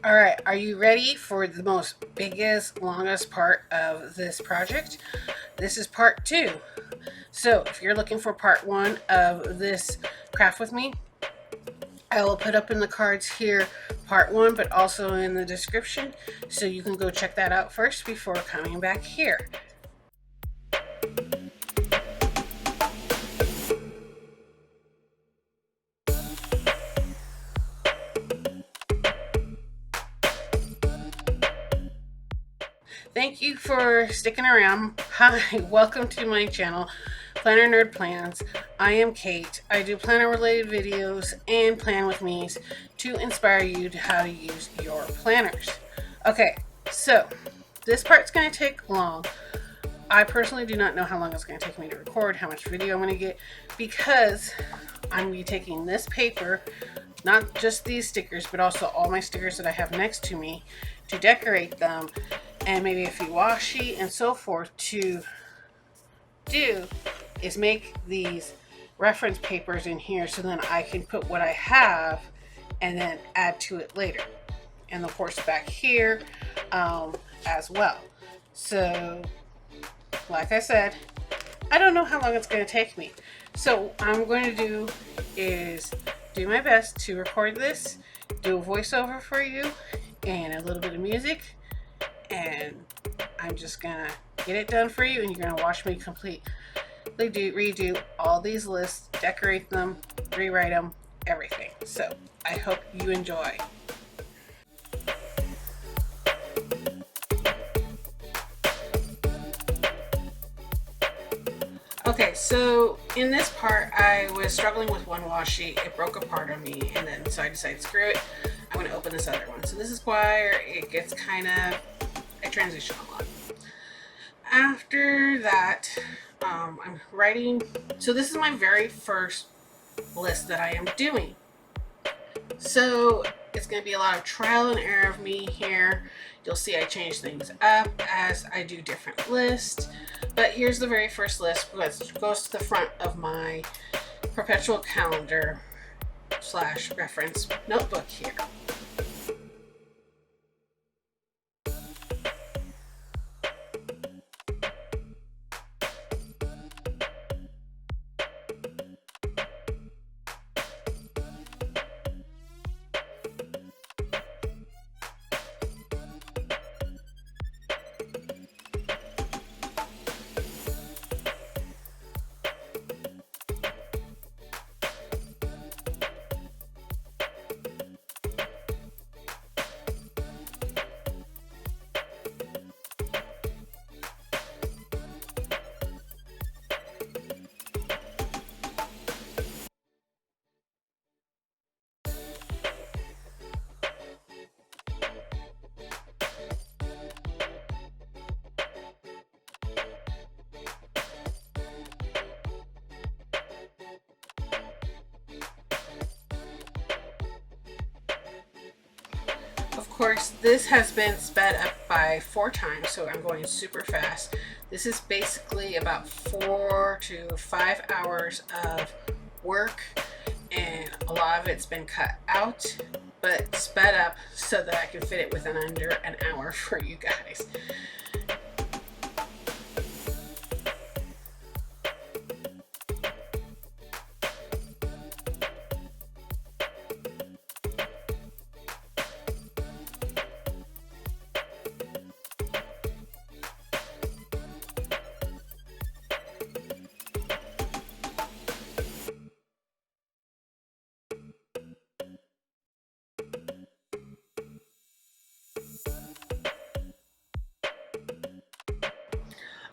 All right, are you ready for the most biggest, longest part of this project? This is part two. So if you're looking for part one of this craft with me, I will put up in the cards here part one, but also in the description. So you can go check that out first before coming back here. Thank you for sticking around. Hi, welcome to my channel, Planner Nerd Plans. I am Kate. I do planner related videos and plan with me's to inspire you to how to use your planners. Okay, so this part's going to take long. I personally do not know how long it's going to take me to record, how much video I'm going to get, because I'm going to be taking this paper, not just these stickers, but also all my stickers that I have next to me to decorate them, and maybe a few washi and so forth. To do is make these reference papers in here so then I can put what I have and then add to it later, and of course back here as well. So like I said, I don't know how long it's going to take me, so what I'm going to do is do my best to record this, do a voiceover for you and a little bit of music, and I'm just gonna get it done for you, and you're gonna watch me completely redo all these lists, decorate them, rewrite them, everything. So I hope you enjoy. Okay, so in this part I was struggling with one washi. It broke apart on me, and then so I decided, screw it, I'm going to open this other one. So this is why it gets kind of a transition a lot. After that, I'm writing. So this is my very first list that I am doing. So it's going to be a lot of trial and error of me here. You'll see I change things up as I do different lists. But here's the very first list, which goes to the front of my perpetual calendar / reference notebook here. Of course, this has been sped up by 4 times, so I'm going super fast. This is basically about 4 to 5 hours of work, and a lot of it's been cut out, but sped up so that I can fit it within under an hour for you guys.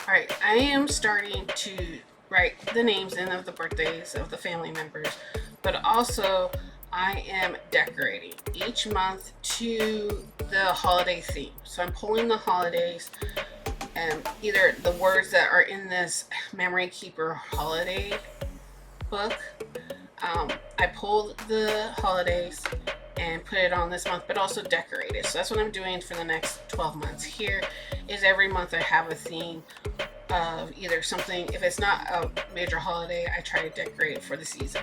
Alright, I am starting to write the names in of the birthdays of the family members, but also I am decorating each month to the holiday theme. So I'm pulling the holidays, and either the words that are in this Memory Keeper holiday book. I pulled the holidays and put it on this month, but also decorate it. So that's what I'm doing for the next 12 months. Here is every month I have a theme of either something. If it's not a major holiday, I try to decorate it for the season.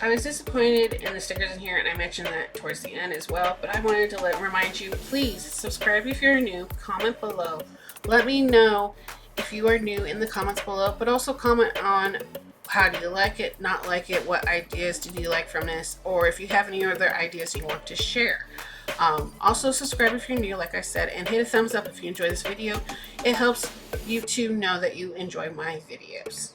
I was disappointed in the stickers in here, and I mentioned that towards the end as well, but I wanted to remind you, please subscribe if you're new, comment below. Let me know if you are new in the comments below, but also comment on how do you like it, not like it, what ideas did you like from this, or if you have any other ideas you want to share. Also subscribe if you're new, like I said, and hit a thumbs up if you enjoy this video. It helps YouTube know that you enjoy my videos.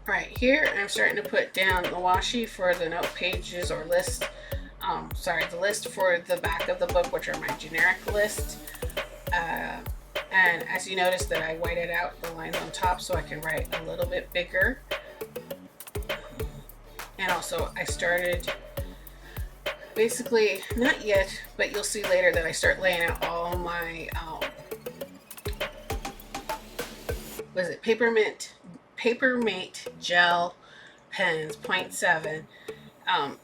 Right here, I'm starting to put down the washi for the note pages or list. The list for the back of the book, which are my generic list. And as you notice that I whited out the lines on top so I can write a little bit bigger. And also I started, basically, not yet, but you'll see later that I start laying out all my, Papermate gel pens, 0.7,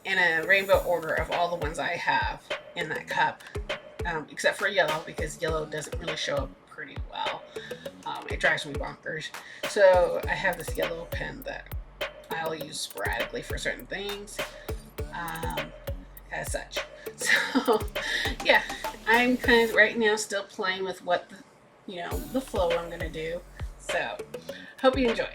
in a rainbow order of all the ones I have in that cup, except for yellow, because yellow doesn't really show up pretty well. It drives me bonkers. So I have this yellow pen that I'll use sporadically for certain things. as such. So yeah, I'm kind of right now still playing with what the flow I'm gonna do. So hope you enjoy.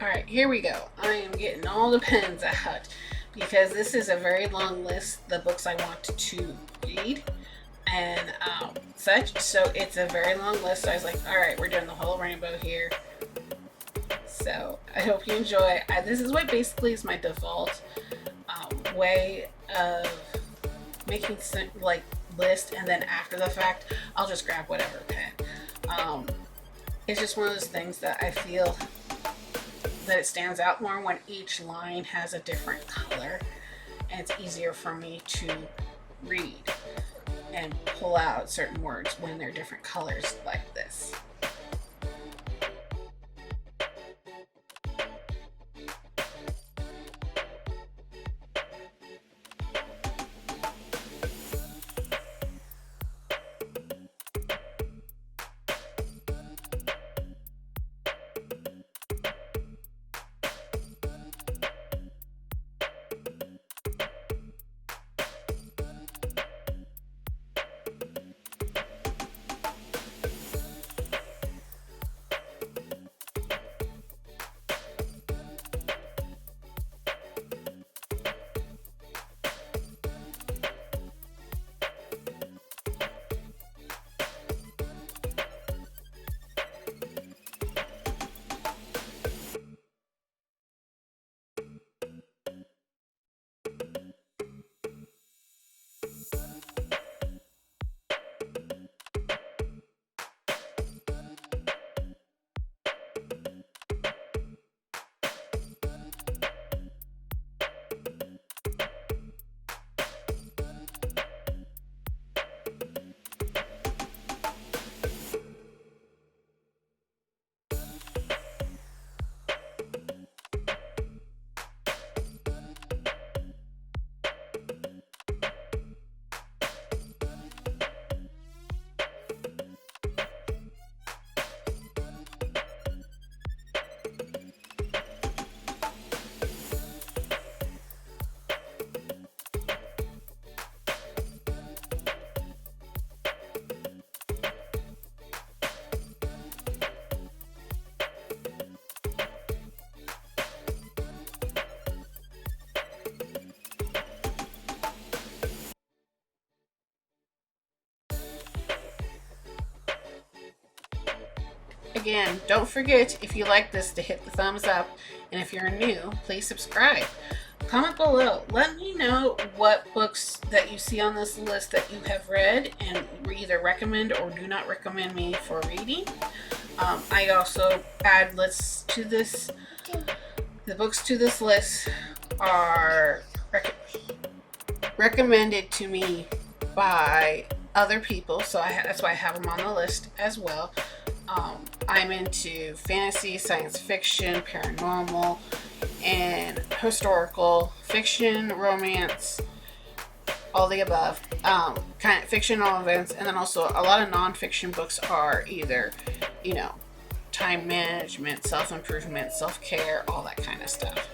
All right, here we go. I am getting all the pens out because this is a very long list, the books I want to read and such. So it's a very long list. So I was like, all right, we're doing the whole rainbow here. So I hope you enjoy. This is what basically is my default way of making like list, and then after the fact, I'll just grab whatever pen. It's just one of those things that I feel that it stands out more when each line has a different color, and it's easier for me to read and pull out certain words when they're different colors like this. Again, don't forget, if you like this, to hit the thumbs up, and if you're new, please subscribe. Comment below. Let me know what books that you see on this list that you have read and either recommend or do not recommend me for reading. I also add lists to this. The books to this list are recommended to me by other people, so that's why I have them on the list as well. I'm into fantasy, science fiction, paranormal, and historical fiction, romance, all the above. Kind of fictional events, and then also a lot of nonfiction books are either, time management, self improvement, self care, all that kind of stuff.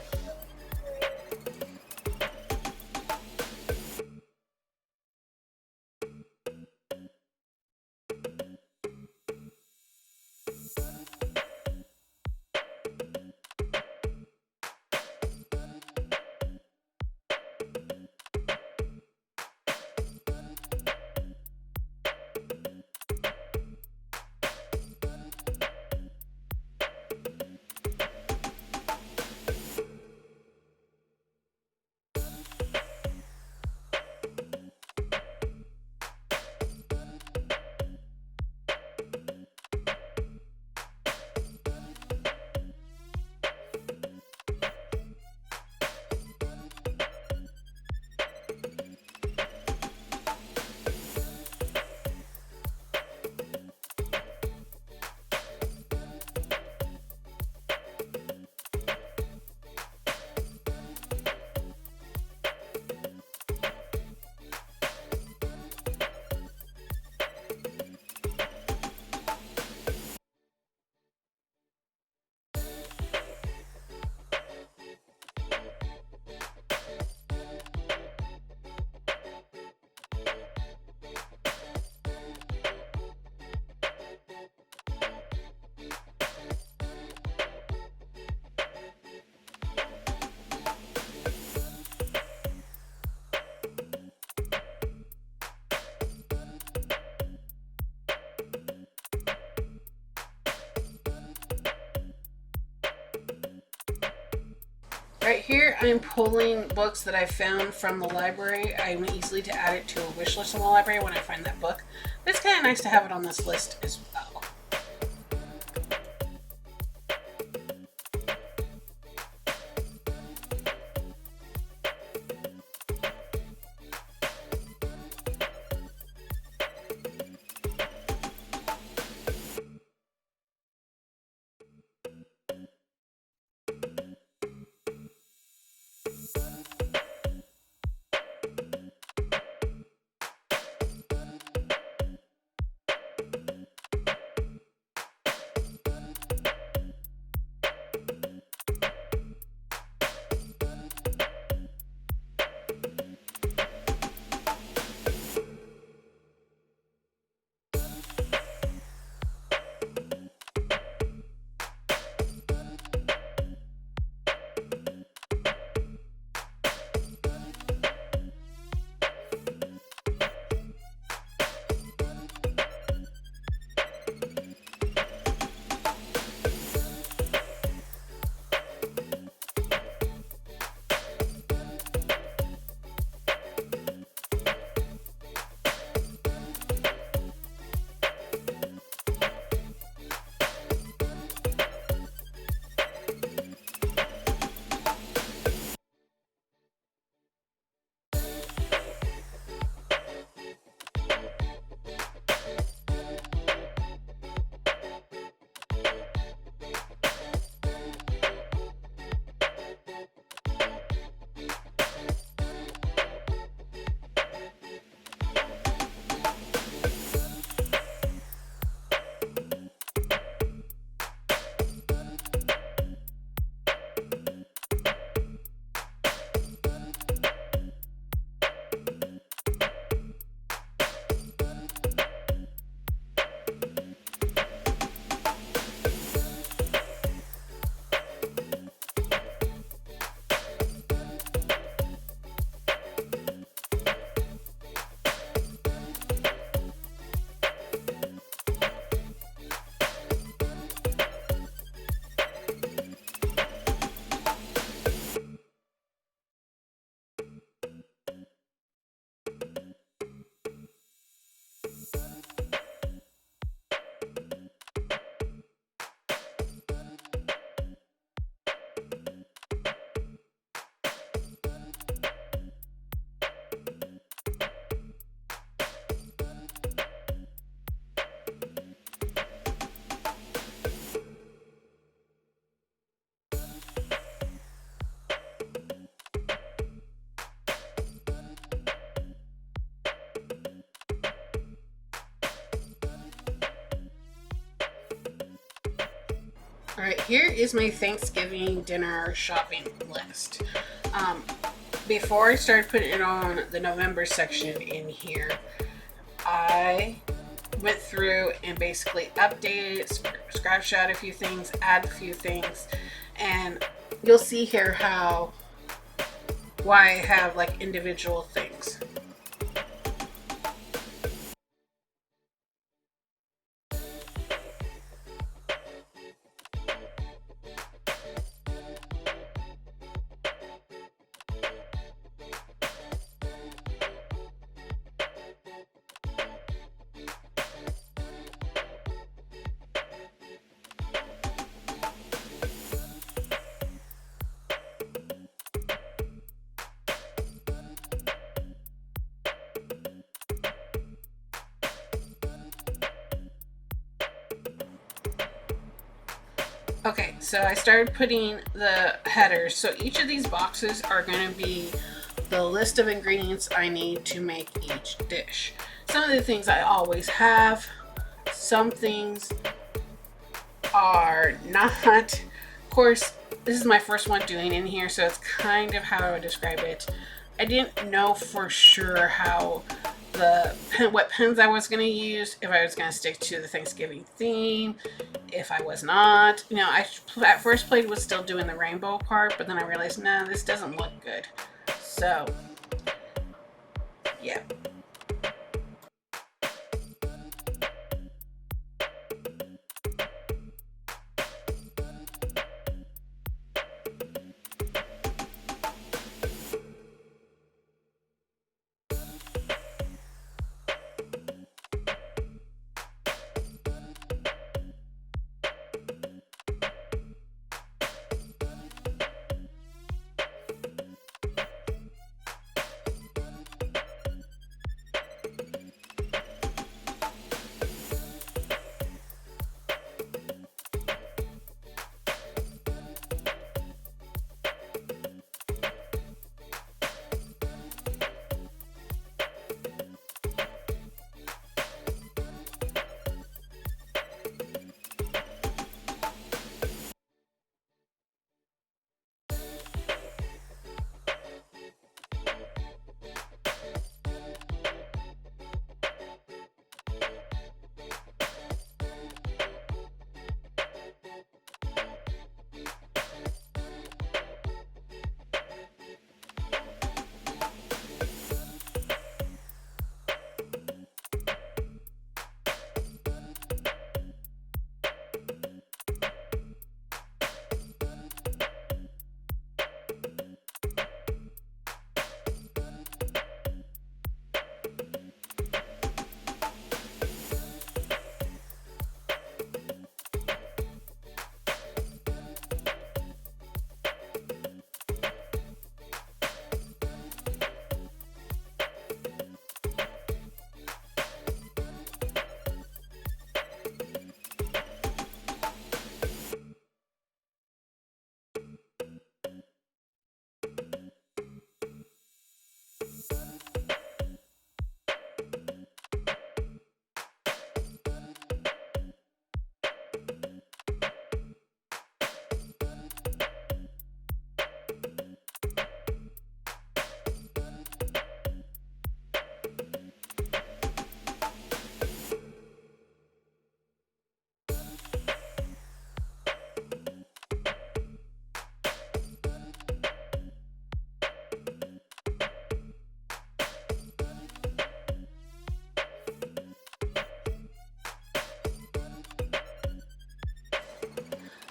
Right here, I'm pulling books that I found from the library. I'm easily to add it to a wish list on the library when I find that book. But it's kind of nice to have it on this list as well. All right, here is my Thanksgiving dinner shopping list. Um, Before I started putting it on the November section in here, I went through and basically updated, scrapshot a few things, add a few things, and you'll see here how why I have like individual things. Okay, so I started putting the headers. So each of these boxes are going to be the list of ingredients I need to make each dish. Some of the things I always have, some things are not. Of course, this is my first one doing in here, so it's kind of how I would describe it. I didn't know for sure how what pens I was going to use, if I was going to stick to the Thanksgiving theme, if I was not. You know, I at first played with still doing the rainbow part, but then I realized, no, this doesn't look good. So, yeah.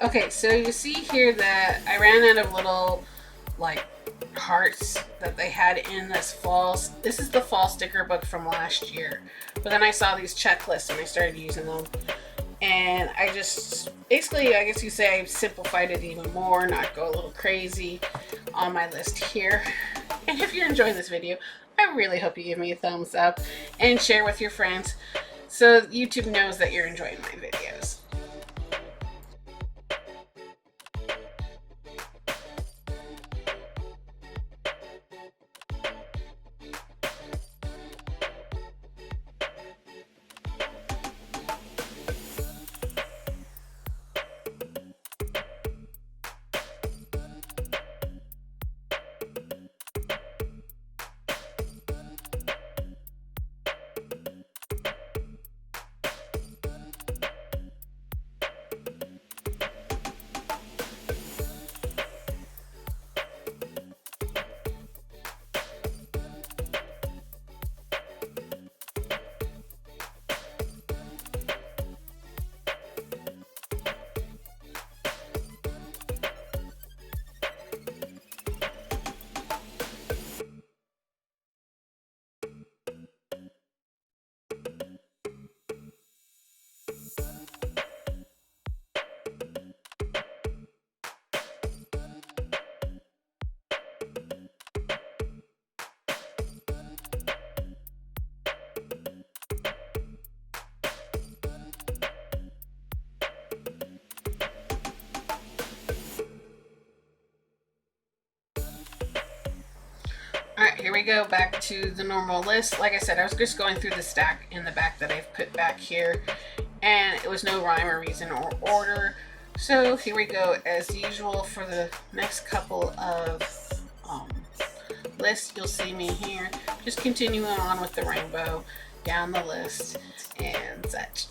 Okay, so you see here that I ran out of little like hearts that they had in this fall. This is the fall sticker book from last year. But then I saw these checklists and I started using them. And I just basically, I guess you say, I simplified it even more, not go a little crazy on my list here. And if you're enjoying this video, I really hope you give me a thumbs up and share with your friends so YouTube knows that you're enjoying my videos. we go back to the normal list. Like I said, I was just going through the stack in the back that I've put back here, and it was no rhyme or reason or order. So here we go, as usual, for the next couple of lists. You'll see me here just continuing on with the rainbow down the list and such.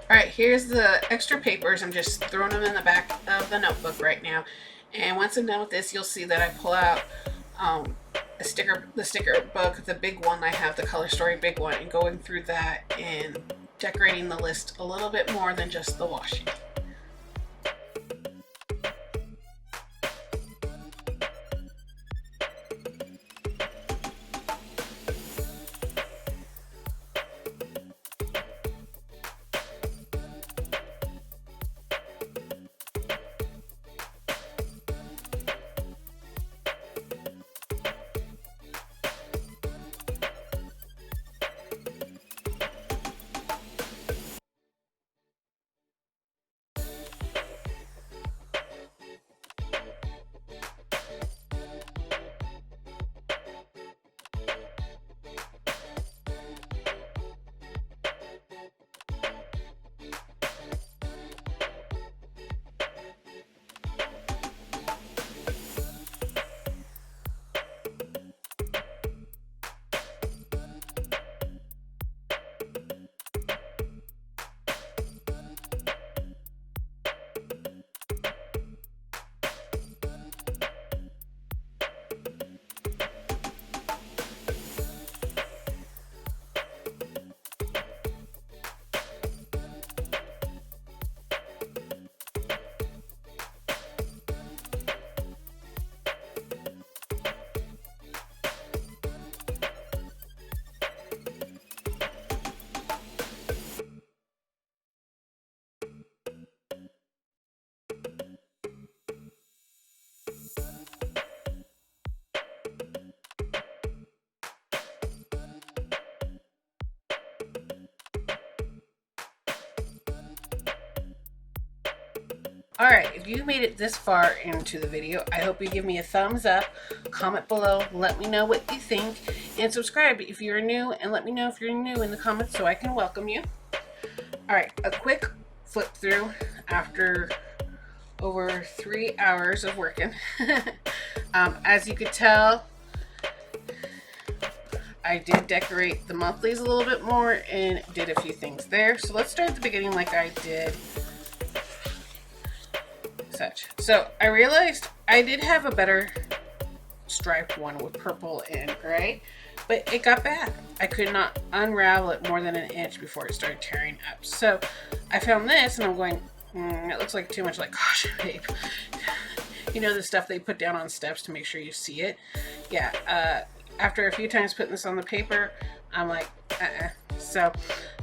All right, here's the extra papers. I'm just throwing them in the back of the notebook right now. And once I'm done with this, you'll see that I pull out the sticker book, the big one. I have the Color Story big one, and going through that and decorating the list a little bit more than just the washi. Alright, if you made it this far into the video, I hope you give me a thumbs up, comment below, let me know what you think, and subscribe if you're new, and let me know if you're new in the comments so I can welcome you. Alright, a quick flip through after over 3 hours of working. As you could tell, I did decorate the monthlies a little bit more and did a few things there. So let's start at the beginning like I did such. So I realized I did have a better striped one with purple and gray, but it got bad. I could not unravel it more than an inch before it started tearing up. So I found this and I'm going, it looks like too much like caution tape. You know, the stuff they put down on steps to make sure you see it. Yeah, after a few times putting this on the paper, I'm like, So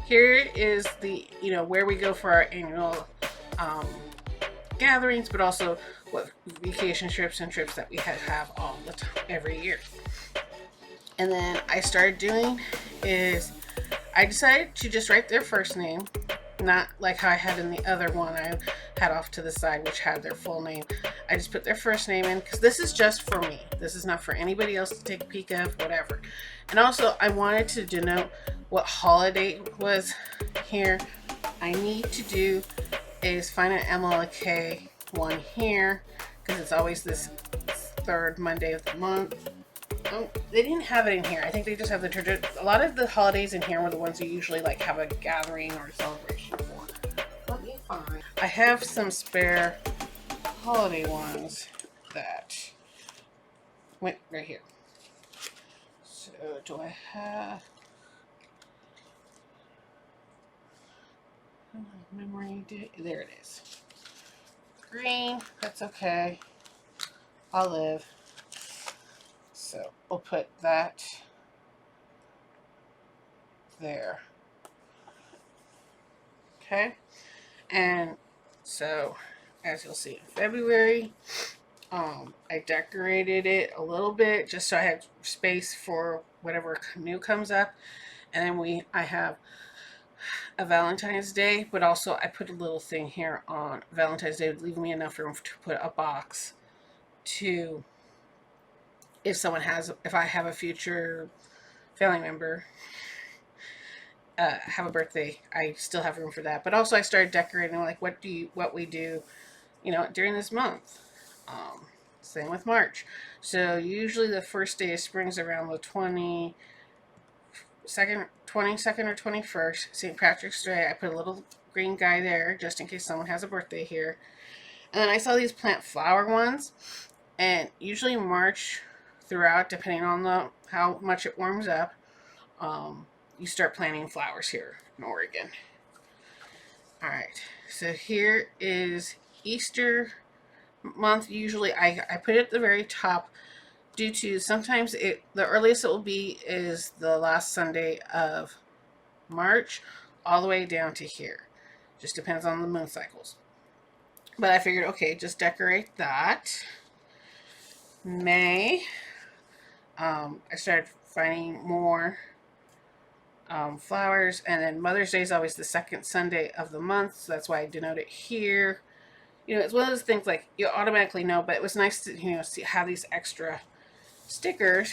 here is the, where we go for our annual gatherings, but also what vacation trips and trips that we have all the time, every year. And then I started doing is I decided to just write their first name, not like how I had in the other one I had off to the side, which had their full name. I just put their first name in because this is just for me. This is not for anybody else to take a peek of, whatever. And also I wanted to denote what holiday was here. I need to do is find an MLK one here because it's always this third Monday of the month. Oh, they didn't have it in here. I think they just have the tradition. A lot of the holidays in here were the ones you usually like have a gathering or a celebration for. Let me find. I have some spare holiday ones that went right here. So do I have memory? There it is. Green. That's okay. Olive. So we'll put that there. Okay. And so as you'll see in February, I decorated it a little bit just so I had space for whatever new comes up. And then I have a Valentine's Day, but also I put a little thing here on Valentine's Day, leaving me enough room to put a box to, if I have a future family member have a birthday, I still have room for that. But also I started decorating like what we do, during this month. Same with March. So usually the first day of spring is around the 22nd or 21st, St. Patrick's Day. I put a little green guy there just in case someone has a birthday here. And then I saw these plant flower ones, and usually March throughout, depending on how much it warms up, you start planting flowers here in Oregon. Alright, so here is Easter month. Usually I put it at the very top due to sometimes the earliest it will be is the last Sunday of March all the way down to here. Just depends on the moon cycles. But I figured, okay, just decorate that. May, I started finding more flowers, and then Mother's Day is always the second Sunday of the month, so that's why I denote it here. It's one of those things like you automatically know, but it was nice to have these extra stickers.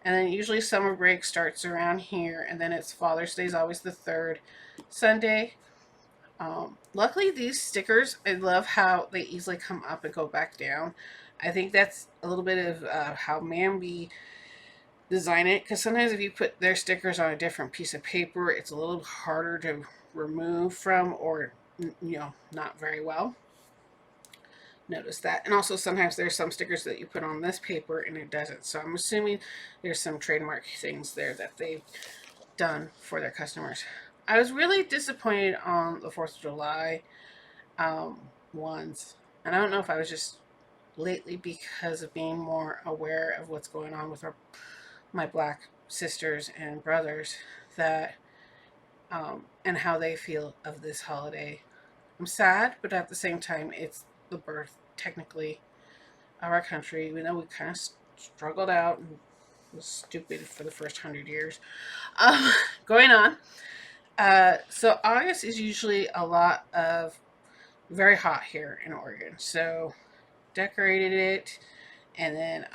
And then usually summer break starts around here, and then it's Father's Day is always the third Sunday. Luckily these stickers, I love how they easily come up and go back down. I think that's a little bit of how Mambi design it, because sometimes if you put their stickers on a different piece of paper, it's a little harder to remove from, or not very well. Notice that. And also sometimes there's some stickers that you put on this paper and it doesn't. So I'm assuming there's some trademark things there that they've done for their customers. I was really disappointed on the 4th of July ones. And I don't know if I was just lately because of being more aware of what's going on with my black sisters and brothers, that and how they feel of this holiday. I'm sad, but at the same time, it's the birth, technically, of our country, even though we kind of struggled out and was stupid for the first 100 years. Going on. So August is usually a lot of very hot here in Oregon. So decorated it, and then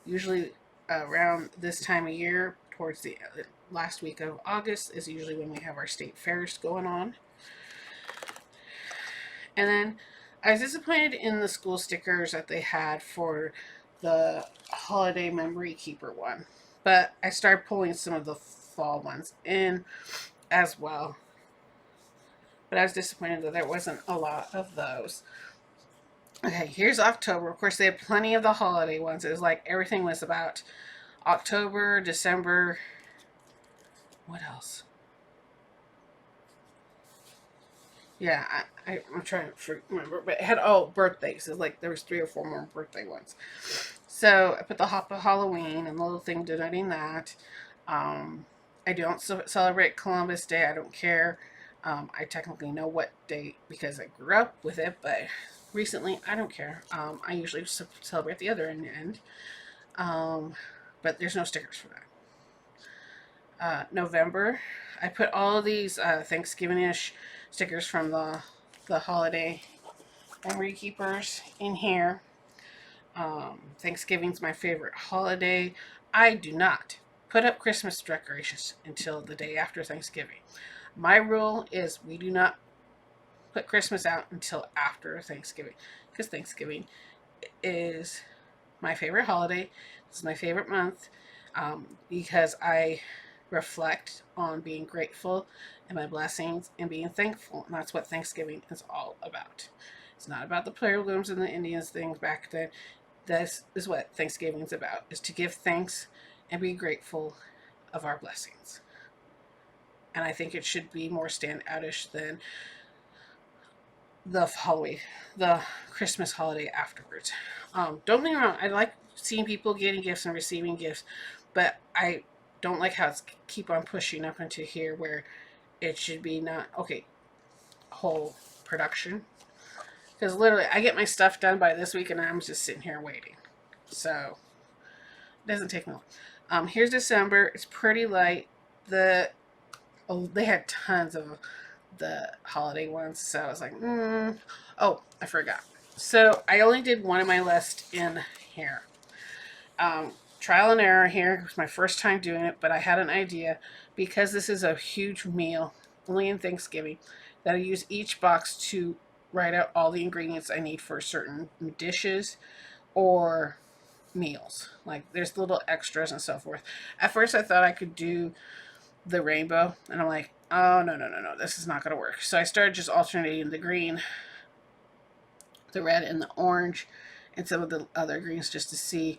usually around this time of year, towards the last week of August, is usually when we have our state fairs going on. And then I was disappointed in the school stickers that they had for the holiday memory keeper one, but I started pulling some of the fall ones in as well. But I was disappointed that there wasn't a lot of those. Okay, here's October. Of course, they had plenty of the holiday ones. It was like everything was about October, December. What else? Yeah, I'm trying to remember, but it had birthdays. It's like there was 3 or 4 more birthday ones. So I put the hop of Halloween and the little thing denoting that. I don't celebrate Columbus Day. I don't care. I technically know what date because I grew up with it, but recently I don't care. I usually celebrate the other end. But there's no stickers for that. November, I put all of these Thanksgiving-ish stickers from the holiday memory keepers in here. Thanksgiving's my favorite holiday. I do not put up Christmas decorations until the day after Thanksgiving. My rule is we do not put Christmas out until after Thanksgiving, because Thanksgiving is my favorite holiday. This is my favorite month, because I reflect on being grateful and my blessings and being thankful. And that's what Thanksgiving is all about. It's not about the Pilgrims and the Indians things back then. This is what Thanksgiving is about, is to give thanks and be grateful of our blessings. And I think it should be more standoutish than the Christmas holiday afterwards. Don't get me wrong, I like seeing people getting gifts and receiving gifts, but I don't like how it's keep on pushing up into here where it should be not okay. Whole production, because literally I get my stuff done by this week and I'm just sitting here waiting. So it doesn't take me long. Here's December. It's pretty light. They had tons of the holiday ones, so I was like, oh, I forgot. So I only did one of my list in here. Trial and error here. It was my first time doing it, but I had an idea because this is a huge meal, only in Thanksgiving, that I use each box to write out all the ingredients I need for certain dishes or meals. Like there's little extras and so forth. At first I thought I could do the rainbow, and I'm like, oh, no, this is not going to work. So I started just alternating the green, the red, and the orange, and some of the other greens just to see.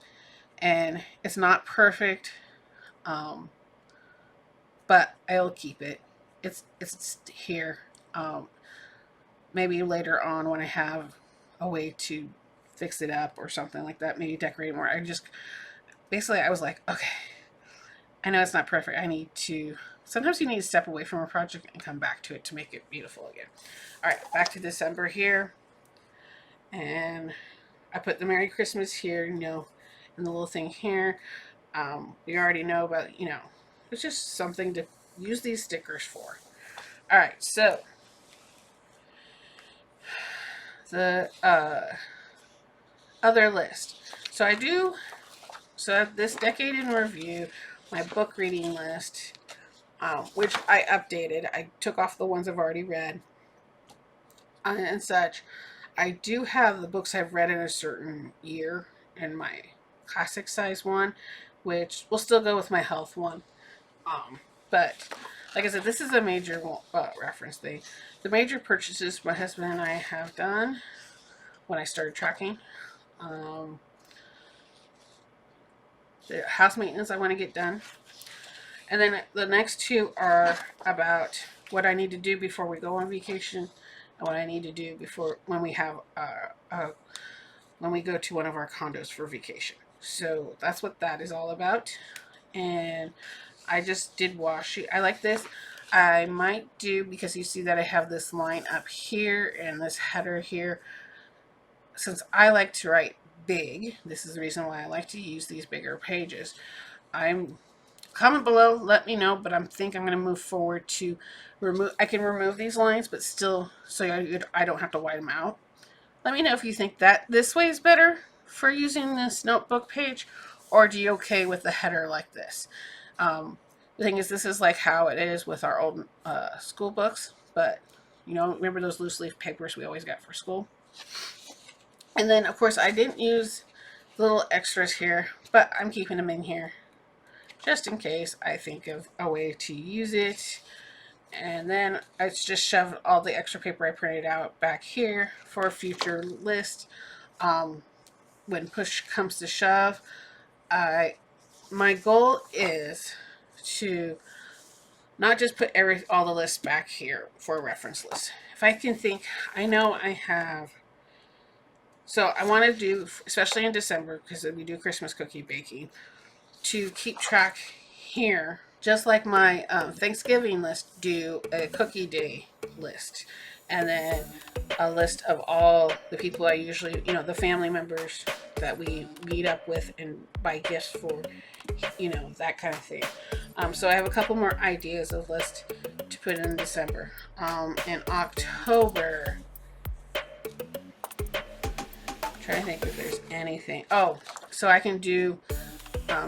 And it's not perfect, but I'll keep it. It's here. Maybe later on when I have a way to fix it up or something like that, maybe decorate more. I was like, okay, I know it's not perfect. Sometimes you need to step away from a project and come back to it to make it beautiful again. All right, back to December here. And I put the Merry Christmas here, and the little thing here. We already know about, it's just something to use these stickers for. All right, so the other list. So this decade in review, my book reading list, which I updated. I took off the ones I've already read and such. I do have the books I've read in a certain year in my classic size one, which will still go with my health one. But like I said, this is a major reference thing. The major purchases my husband and I have done when I started tracking. The house maintenance I want to get done. And then the next two are about what I need to do before we go on vacation and what I need to do when we go to one of our condos for vacation. So that's what that is all about. And I just did washi. I like this. I might do, because you see that I have this line up here and this header here. Since I like to write big, this is the reason why I like to use these bigger pages. I'm comment below, let me know, but I'm going to move forward to remove, I can remove these lines, but still, so I don't have to white them out. Let me know if you think that this way is better for using this notebook page, or do you okay with the header like this? The thing is, this is like how it is with our old school books, but you know, remember those loose leaf papers we always got for school? And then, of course, I didn't use little extras here, but I'm keeping them in here just in case I think of a way to use it. And then I just shoved all the extra paper I printed out back here for a future list. When push comes to shove, my goal is to not just put all the lists back here for a reference list. If I can think, I know I have. So I want to do, especially in December, because we do Christmas cookie baking, to keep track here, just like my Thanksgiving list, do a cookie day list. And then a list of all the people I usually, you know, the family members that we meet up with and buy gifts for, you know, that kind of thing. So I have a couple more ideas of lists to put in December. In October, trying to think if there's anything. Oh, so I can do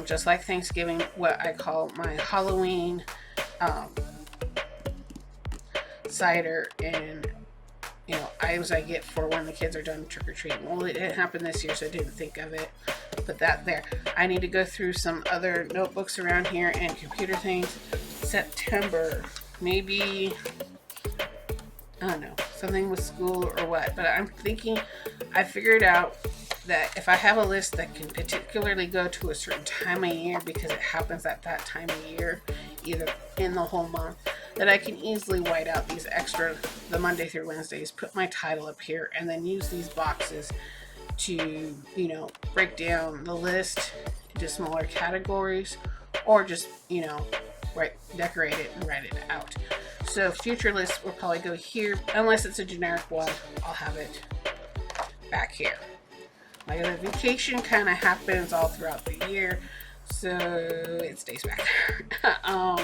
just like Thanksgiving, what I call my Halloween cider and, you know, items I get for when the kids are done trick-or-treating. Well, it didn't happen this year, so I didn't think of it. Put that there. I need to go through some other notebooks around here and computer things. September, maybe, I don't know, something with school or what, but I'm thinking, I figured out that if I have a list that can particularly go to a certain time of year because it happens at that time of year, either in the whole month, that I can easily white out these extra, the Monday through Wednesdays, put my title up here, and then use these boxes to, you know, break down the list into smaller categories, or just, you know, decorate it and write it out. So future lists will probably go here, unless it's a generic one, I'll have it back here. Like the vacation kind of happens all throughout the year, so it stays back there.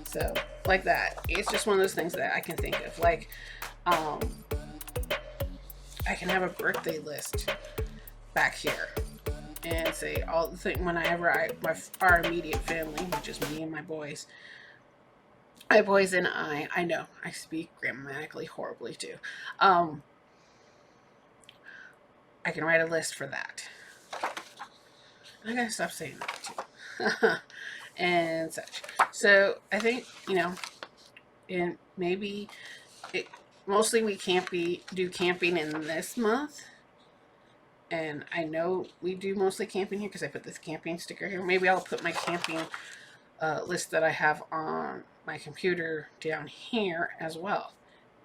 So like that. It's just one of those things that I can think of. Like, I can have a birthday list back here and say all the things whenever our immediate family, which is me and my boys. My boys and I know I speak grammatically horribly too. I can write a list for that. I gotta stop saying that too. And such. So I think, you know, and maybe mostly we do camping in this month. And I know we do mostly camping here because I put this camping sticker here. Maybe I'll put my camping list that I have on my computer down here as well.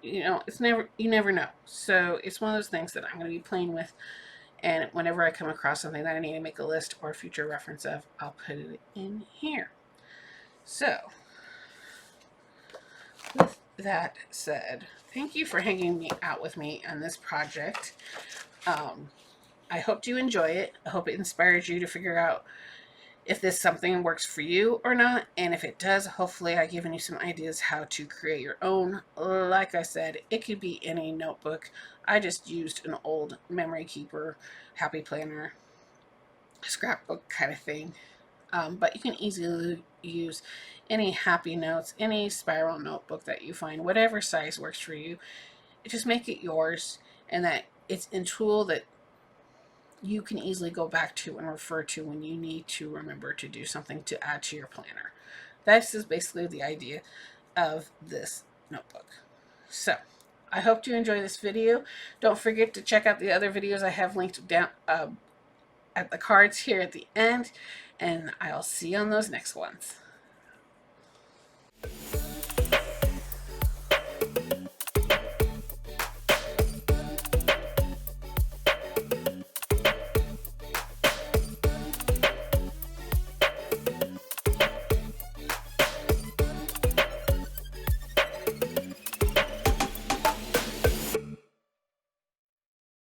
You know, you never know. So it's one of those things that I'm going to be playing with, and whenever I come across something that I need to make a list or a future reference of, I'll put it in here. So with that said, thank you for hanging out with me on this project. I hope you enjoy it. I hope it inspires you to figure out if this something works for you or not, and if it does, hopefully I've given you some ideas how to create your own. Like I said, it could be any notebook. I just used an old memory keeper, happy planner, scrapbook kind of thing, but you can easily use any happy notes, any spiral notebook that you find, whatever size works for you. Just make it yours, and that it's a tool that you can easily go back to and refer to when you need to remember to do something to add to your planner. This is basically the idea of this notebook. So I hope you enjoy this video. Don't forget to check out the other videos I have linked down at the cards here at the end, and I'll see you on those next ones.